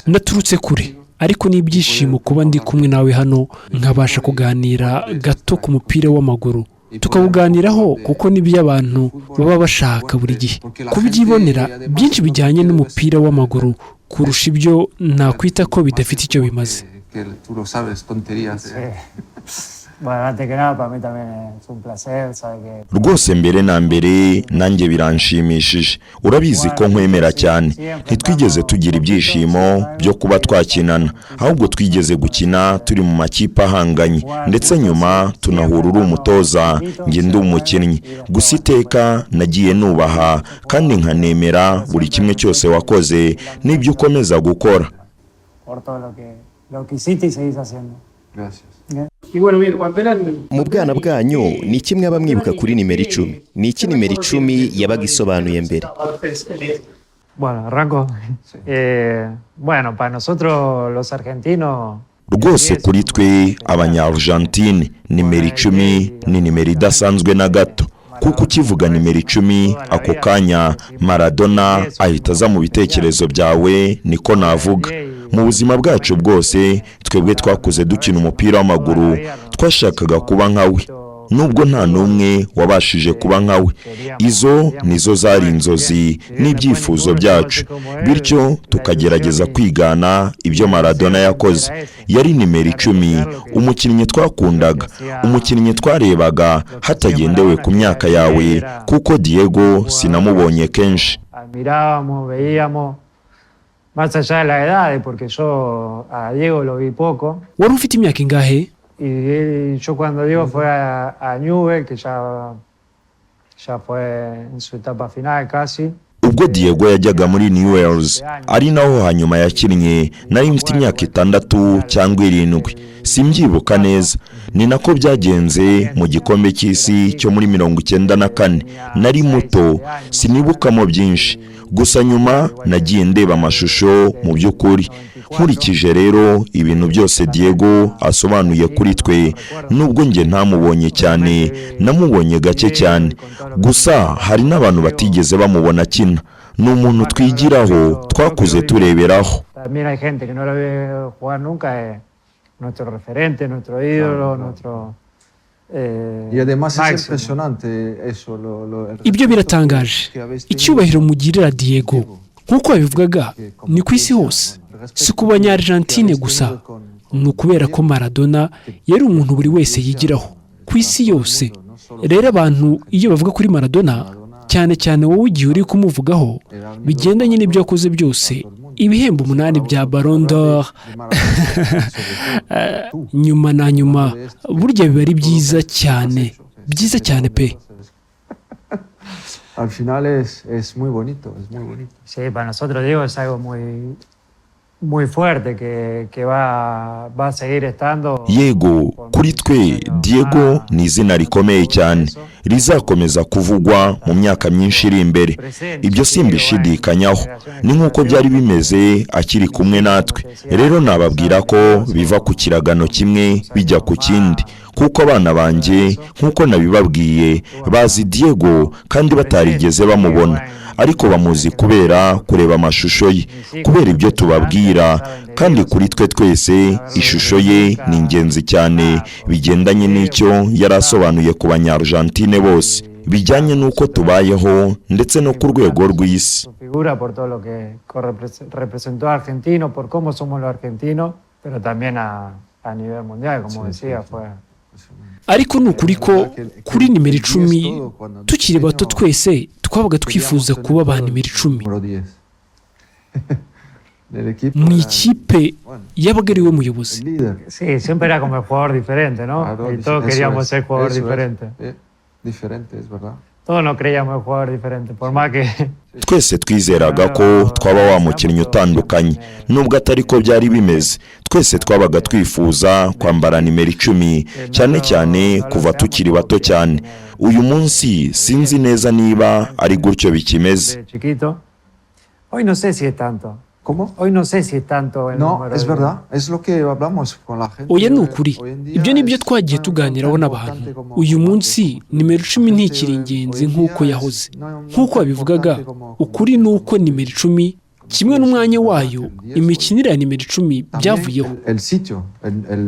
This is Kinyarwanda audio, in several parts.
Naturutse kure ariko n'ibyishimo kuba ndi kumwe nawe hano nkabasha kuganira gato ku mupira w'amaguru tukawuganiraho kuko nibyo abantu baba bashaka buri gihe kubyibonera byinshi bijyanye n'umupira w'amaguru kurusha ibyo nakwita ko bidafite icyo bimaze. Rwose mbere na mbere nanjye biranshimishije urabizi ko nkwemera cyane ntitwigeze tugira ibyishimo byo kuba twakinana ahubwo twigeze gukina turi mu makipe ahanganye ndetse nyuma tunahura uri umutoza njye ndi umukinnyi gusa iteka nagiye nubaha kandi nkanemera buri kimwe cyose wakoze n'ibyo ukomeza gukora. Mu bwana bwanyu ni kimwe abamwibuka kuri nimero 10 ni iki nimero 10 yabaga isobanuye mbere? Rwose kuri twe abanya-Argentine nimero 10 ni nimero idasanzwe na gato kuko ukivuga nimero 10 ako kanya Maradona ahita aza mu bitekerezo byawe niko navuga. Mu buzima bwacu bwose twebwe twakuze dukina umupira w'amaguru twashakaga kuba nkawe nubwo nta numwe wabashije kuba nkawe izo nizo zari inzozi n'ibyifuzo byacu bityo tukagerageza kwigana ibyo Maradona yakoze. Yari nimero 10 umukinnyi twakundaga umukinnyi twarebaga hatagendewe ku myaka yawe kuko Diego sinamubonye kenshi. Más allá de la edad, porque yo a Diego lo vi poco. Wari ufite imyaka ingahe? Y yo cuando Diego fue a Newell's, que ya fue en su etapa final casi. Ubwo Diego yajyaga muri Newell's ari naho hanyuma yakinnye nari mfite imyaka 6 cyangwa 7 simbyibuka neza ni nako byagenze mu gikombe cy'isi cyo muri 94 nari muto sinibukamo byinshi gusa nyuma nagiye ndeba amashusho mu by'ukuri nkurikije rero ibintu byose Diego asobanuye kuri twe nubwo nge ntamubonye cyane namubonye gake cyane gusa hari n'abantu batigeze bamubona kina ni umuntu twigiraho twakuze tureberaho. También hay gente que no lo ve jugar nunca nuestro referente nuestro ídolo nuestro Y además es impresionante eso ibyo biratangaje icyubahiro mugirira Diego nkuko yabivugaga ni ku isi hose si ku banya-Argentine gusa ni ukubera ko Maradona yari umuntu buri wese yigiraho ku isi yose. Rero abantu iyo bavuga kuri Maradona cyane cyane wowe ugiye uri kumuvugaho bigendanye n'ibyo yakoze byose ibihembo 8 bya Ballon d'Or nyuma na nyuma burya biba ari byiza cyane pe. Al final es muy bonito. Sí, para nosotros Diego es algo muy fuerte que va a seguir estando. Yego kuri twe Diego ni izina rikomeye cyane rizakomeza kuvugwa mu myaka myinshi iri imbere ibyo simbishidikanyaho ni nkuko byari bimeze akiri kumwe natwe. Rero nababwira ko biva ku kiragano kimwe bijya ku kindi kuko abana banjye nkuko nabibabwiye bazi Diego kandi batarigeze bamubona ariko bamuzi kubera kureba amashusho ye kubera ibyo tubabwira kandi kuri twe twese ishusho ye ni ingenzi cyane bigendanye n'icyo yarasobanuye ku banya-Argentine bose bijyanye n'uko tubayeho ndetse no ku rwego rw'isi. Figura por todo lo que representó a argentino por cómo somos los argentinos pero también a nivel mundial como decía fue. Ariko ni ukuri ko kuri nimero 10 tukiri bato twese twabaga twifuza kuba ba nimero 10 mu ikipe yabaga ari we muyobozi. Sí, siempre era como el jugador diferente, ¿no? Y todos queríamos ser jugador diferente. Diferente, es verdad. Todos no creíamos el jugador diferente, por más que twese twizeraga ko twaba wa mukinnyi utandukanye nubwo atari ko byari bimeze twese twabaga twifuza kwambara nimero 10 cyane cyane kuva tukiri bato cyane. Uyu munsi sinzi neza niba ari gutyo bikimeze. Hoy no sé si es tanto. ¿Cómo? Hoy no sé si es tanto el No, número es de- verdad. Es lo que hablamos con la gente. oya ni ukuri Hoy en día ibyo ni byo es twagiye no tuganiraho tan n'abantu importante como uyu antes. munsi nimero 10 ntikiri ingenzi nk'uko yahoze nk'uko babivugaga ukuri ni uko nimero 10 kimwe n'umwanya wayo imikinire ya nimero 10 byavuyeho El sitio,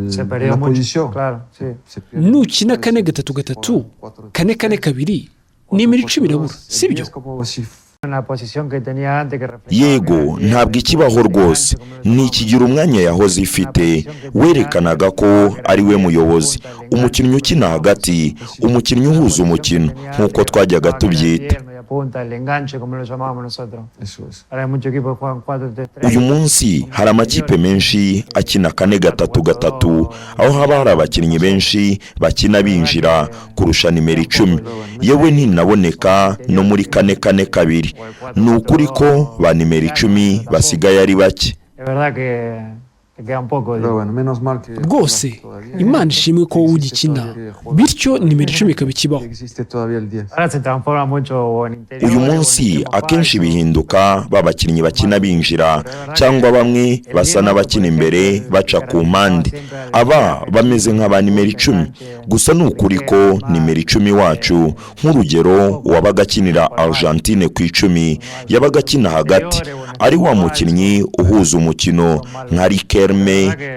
Se perdió la mucho, posición. claro, sí. Se pierde. nukina 4-3-3 4-4-2 nimero 10 irabura sibyo Es como si En la posición que tenía antes que reflejaba yego que era ntabwo ikibaho rwose ntikigira umwanya yahoze ifite werekanaga ko ari we muyobozi umukinnyi ukina hagati umukinnyi uhuza umukino nk'uko twajyaga tubyita punta, el enganche, como lo llamábamos nosotros. eso es. Ahora hay muchos equipos que juegan 4-3-3. uyu munsi hari amakipe menshi akina 4-3-3 aho haba hari abakinnyi benshi bakina binjira kurusha nimero 10 yewe ntinaboneka no muri 4-4-2 ni ukuri ko ba nimero 10 basigaye ari bake Es verdad que queda un poco. Pero bueno, menos mal que rwose imana ishimwe ko wowe ugikina bityo nimero 10 ikaba ikibaho existe todavía el 10. Ahora se transforma mucho en interior. uyu munsi akenshi bihinduka babakinnyi bakina binjira cyangwa bamwe basa n'abakina imbere baca ku mpande aba bameze nk'aba nimero 10 gusa ni ukuri ko nimero 10 wacu nk'urugero wabaga akinira Argentine ku 10 yabaga akina hagati ari wa mukinnyi uhuza umukino nka Riquelme,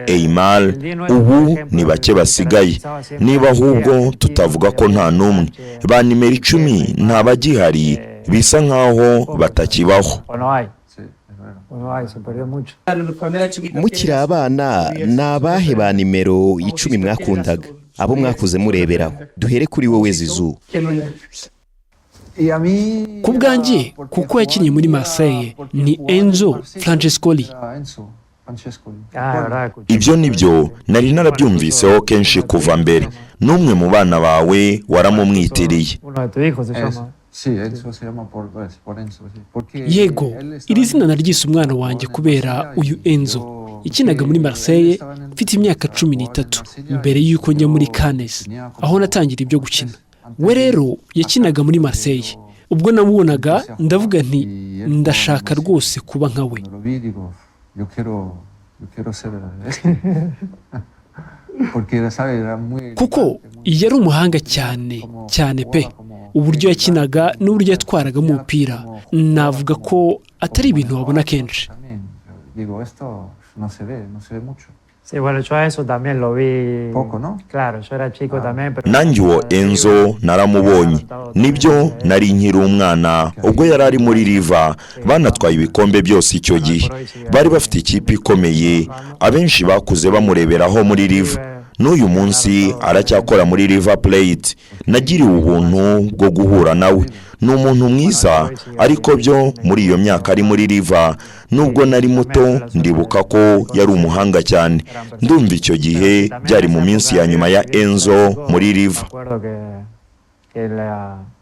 Aymar ubu ni bake basigaye niba ahubwo tutavuga ko nta n'umwe ba nimero 10 ntabagihari bisa nkaho batakibaho O no hay. Sí, es verdad. O no hay, se perdió mucho. mukiri abana ni abahe ba nimero 10 mwakundaga abo mwakuze mureberaho duhere kuri wowe Zizou Y a mí ku bwanjye kuko yakinnye muri Marseille ni Enzo Francescoli Era Enzo Francescoli. Ah, es verdad. escuché. ibyo nibyo nari narabyumviseho kenshi kuva mbere n'umwe mu bana bawe waramumwitiriye Uno de tus hijos se Es- llama. sí, Enzo se llama por Enzo. Sí. Porque yego él estaba iri zina en- naryise umwana wanjye kubera uyu Enzo yakinaga muri Marseille mfite imyaka 13 mbere y'uko njya muri Cannes aho natangira ibyo gukina we rero yakinaga muri Marseille ubwo namubonaga ndavuga nti ndashaka rwose kuba nka we Cuando lo vi, digo, yo quiero ser esto. Porque, ¿sabes? Era muy kuko elegante, muy- yari umuhanga cyane cyane pe uburyo yakinaga n'uburyo yatwaragamo umupira navuga ko atari ibintu wabona kenshi También, digo, esto no se ve mucho. Sí, bueno, yo a eso también lo vi. Poco, ¿no? Claro, yo era chico también, pero. nanjye uwo Enzo naramubonye nibyo nari nkiri umwana ubwo yari ari muri Riva banatwaye ibikombe byose icyo gihe bari bafite ikipe ikomeye abenshi bakuze bamureberaho muri Riva n'uyu munsi aracyakora muri River Plate nagiriwe ubuntu bwo guhura nawe ni umuntu mwiza ariko byo muri iyo myaka ari muri River nubwo nari muto ndibuka ko yari umuhanga cyane ndumva icyo gihe byari mu minsi ya nyuma ya Enzo muri River. Que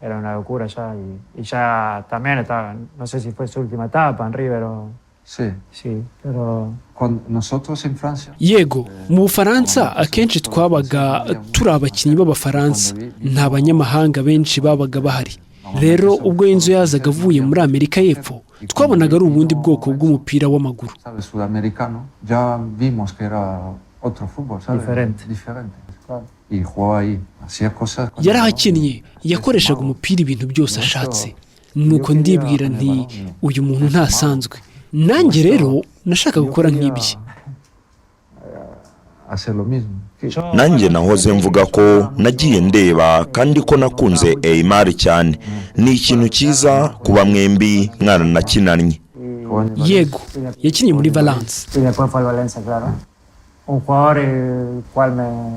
era una locura ya y ya también estaba, no sé si fue su última etapa en River o sí, pero nosotros en Francia yego mu Bufaransa akenshi twabaga turi abakinnyi b'Abafaransa nta banyamahanga benshi babaga bahari rero ubwo Enzo yazaga avuye muri Amerika y'Epfo twabonaga ari ubundi bwoko bw'umupira w'amaguru sabes sudamericano ya vimos que era otro fútbol sabes diferente y jugaba ahí hacía cosas yarahakinnye yakoreshaga umupira ibintu byose ashatse nuko ndibwira nti uyu muntu ntasanzwe nanjye rero nashaka gukora nk'ibye nanjye nahoze mvuga ko nagiye ndeba kandi ko nakunze Aymar cyane ni ikintu cyiza kuba mwembi mwaranakinanye yego yakinnye muri Valence un jugador el cual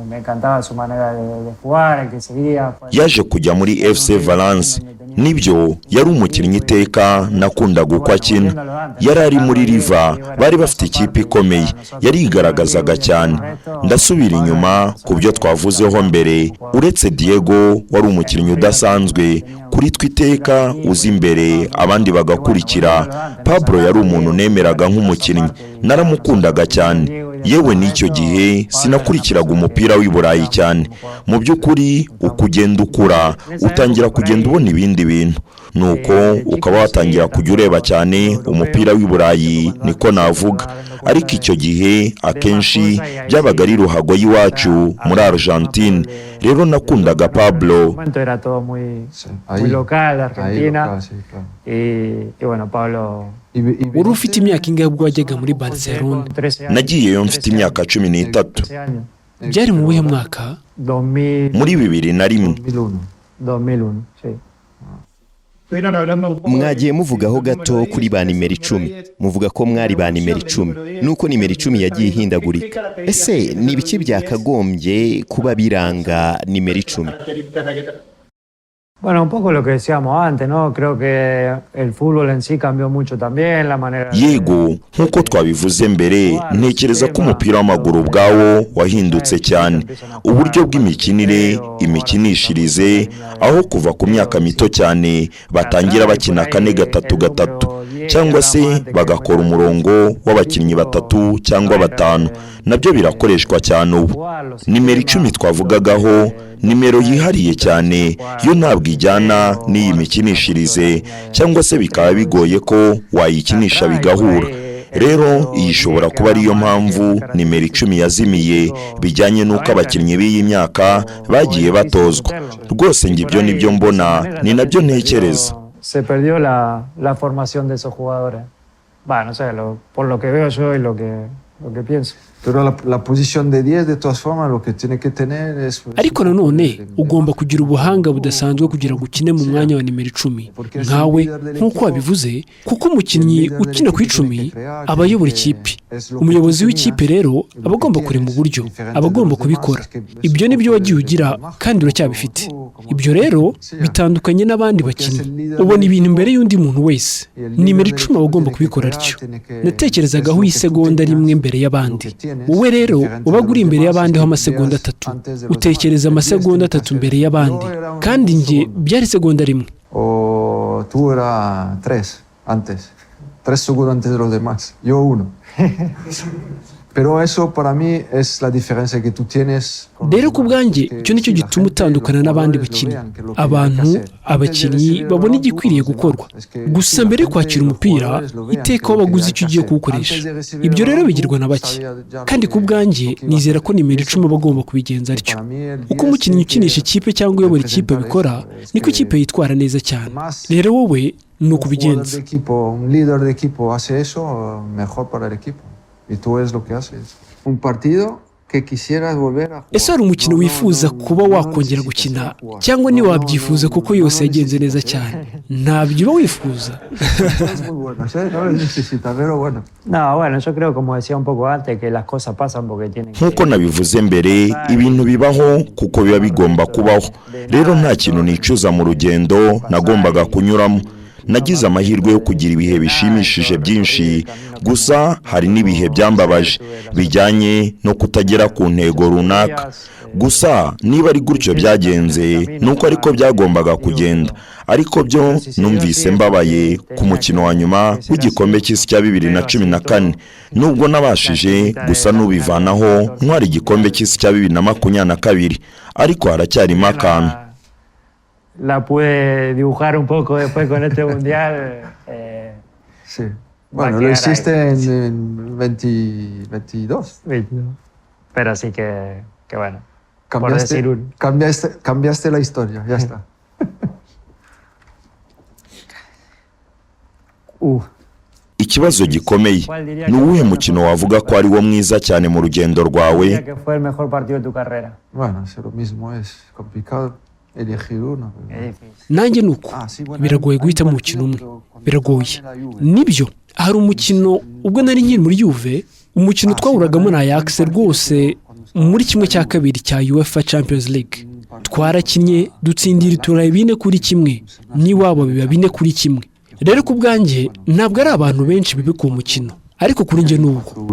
me encantaba su manera de jugar, el que seguía. Yaje kujya muri FC Valence nibyo yari umukinnyi iteka nakundaga uko akina yari ari muri River bari bafite ikipe ikomeye yarigaragazaga cyane ndasubira inyuma ku byo twavuzeho mbere uretse Diego wari umukinnyi udasanzwe kuri twiteka uzi imbere abandi bagakurikira Pablo yari umuntu nemeraga nk'umukinnyi naramukundaga cyane yewe n'icyo gihe sinakurikiraga umupira w'i Burayi cyane. Mu by'ukuri uko ugenda ukura utangira kugenda ubona ibindi bintu, nuko ukaba watangira kujya ureba cyane umupira w'i Burayi, niko navuga. Ariko icyo gihe akenshi byabaga ari ruhago y'iwacu muri Argentine. Rero nakundaga Pablo. Wari ufite imyaka ingahe ubwo wajyaga muri Barcelona? Nagiyeyo mfite imyaka 13. Byari mu buhe mwaka? Muri 2001. Mwagiye muvugaho gato kuri ba nimero 10, muvuga ko mwari ba nimero 10, nuko nimero 10 yagiye ihindagurika. Ese ni ibiki byakagombye kuba biranga nimero 10? Bueno, un poco lo que decíamos antes, ¿no? Creo que el fútbol en sí cambió mucho también, la manera... Yego, nk'uko twabivuze mbere, ntekereza ko umupira w'amaguru ubwawo wahindutse cyane. Uburyo bw'imikinire, imikinishirize, aho kuva ku myaka mito cyane batangira bakina 4-3-3, cyangwa se bagakora umurongo w'abakinnyi 3 cyangwa 5, nabyo birakoreshwa cyane ubu. Nimero 10 twavugagaho, nimero yihariye cyane, yo ntabwo ijyana n'iyi mikinishirize, cyangwa se bikaba bigoye ko wayikinisha bigahura. Rero iyi ishobora kuba ariyo mpamvu nimero 10 yazimiye, bijyanye n'uko abakinnyi b'iyi myaka bagiye batozwa. Rwose njye ibyo nibyo mbona, ni nabyo ntekereza. Se perdió la formación de esos jugadores. Bueno, no sé, por lo que veo yo y lo que pienso. Pero la posición de 10 de todas formas lo que tiene que tener es... Ariko nanone ugomba kugira ubuhanga budasanzwe kugira ngo ukine mu mwanya wa nimero 10 nkawe, nk'uko wabivuze, kuko umukinnyi ukina ku 10 aba ayobora ikipe. Umuyobozi w'ikipe rero aba agomba kurema uburyo, aba agomba kubikora. Ibyo nibyo wagiye ugira kandi uracyabifite. Ibyo rero bitandukanye n'abandi bakinnyi, ubona ibintu imbere y'undi muntu wese. Nimero 10 aba agomba kubikora atyo. Natekerezagaho isegonda rimwe mbere y'abandi. Wowe rero ubaga uri imbere y'abandi ho amasegonda 3, utekereza amasegonda 3 mbere y'abandi, kandi njye byari segonda rimwe. O tú era 3 segundos antes de los demás, yo 1. Pero eso para mí es la diferencia que tú tienes. Rero ku bwanjye icyo nicyo gituma utandukana n'abandi bakinnyi. Abantu, abakinnyi babona igikwiriye gukorwa. Gusa mbere yo kwakira umupira, iteka wabaguze icyo ugiye kuwukoresha. Ibyo rero bigirwa na bake. Kandi ku bwanjye nizera ko nimero 10 bagomba kubigenza atyo. Uko umukinnyi ukinisha ikipe cyangwa uyobora ikipe bikora, niko ikipe yitwara neza cyane. Rero wowe ni ukubigenza. Un líder de equipo hace eso, mejor para el equipo. Y tú es lo que haces. Un partido que quisieras volver a jugar. Ese hari umukino wifuza kuba wakongera gukina, cyangwa ni wabyifuza kuko yose yagenze neza cyane? Ntabyo uba wifuza. No, bueno, yo creo, como decía un poco antes, que las cosas pasan porque tienen que... Nk'uko nabivuze mbere, ibintu bibaho kuko biba bigomba kubaho. Rero nta kintu nicuza mu rugendo nagombaga kunyuramo. Nagize amahirwe yo kugira ibihe bishimishije byinshi, gusa hari n'ibihe byambabaje bijyanye no kutagera ku ntego runaka. Gusa niba ari gutyo byagenze, nuko ariko byagombaga kugenda. Ariko byo numvise mbabaye ku mukino wa nyuma w'igikombe cy'isi cya 2014, nubwo nabashije gusa n'ubivanaho ntwara igikombe cy'isi cya 2022, ariko haracyarimo akantu. La pude dibujar un poco después con este mundial. Sí. Bueno, lo hiciste en 22. Pero así que bueno. Cambiaste la historia, ya está. Ikibazo gikomeye ni uwuhe mukino wavuga ko ari wo mwiza cyane mu rugendo rwawe? Bueno, es lo mismo, es complicado. Nanjye nuko biragoye guhitamo umukino umwe, biragoye. Nibyo, hari umukino ubwo nari nkiri muri Juve, umukino twahuragamo na Ajax rwose muri kimwe cya kabiri cya UEFA Champions League. Twarakinnye dutsindira iturayi 4-1, n'iwabo biba 4-1. Rero ku bwanjye ntabwo ari abantu benshi bibika uwo mukino, ariko kuri njye nuko.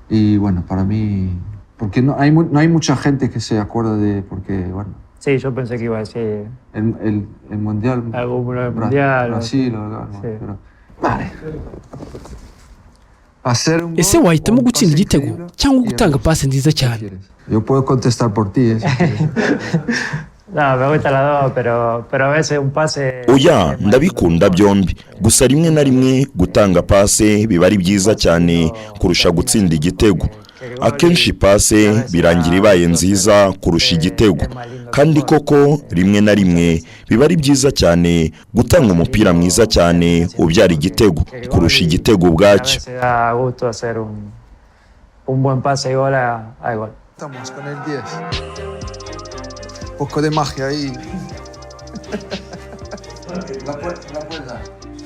Y bueno, para mí, porque no hay mucha gente que se acuerda de, porque bueno. Sí, yo pensé que iba a decir... El mundial. Algo mundial. Brasil, sí. Pero, vale. ese wahitamo gutsinda igitego cyangwa gutanga pasi nziza cyane? Yo puedo contestar por ti. No, me gusta las dos, pero a veces un pase... oya ndabikunda byombi, gusa rimwe na rimwe gutanga pase biba ari byiza cyane kurusha gutsinda igitego. Akenshi pase birangira ibaye nziza kurusha igitego, kandi koko rimwe na rimwe biba ari byiza cyane gutanga umupira mwiza cyane ubyara igitego kurusha igitego ubwacyo. Da gusto hacer un buen pase y gol a gol. Estamos con el 10. Un poco de magia ahí. La puerta.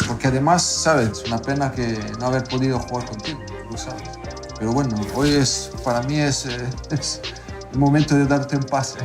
Porque además, sabes, una pena que no haber podido jugar contigo, lo sabes. Pero bueno, hoy para mí es el momento de darte un pase.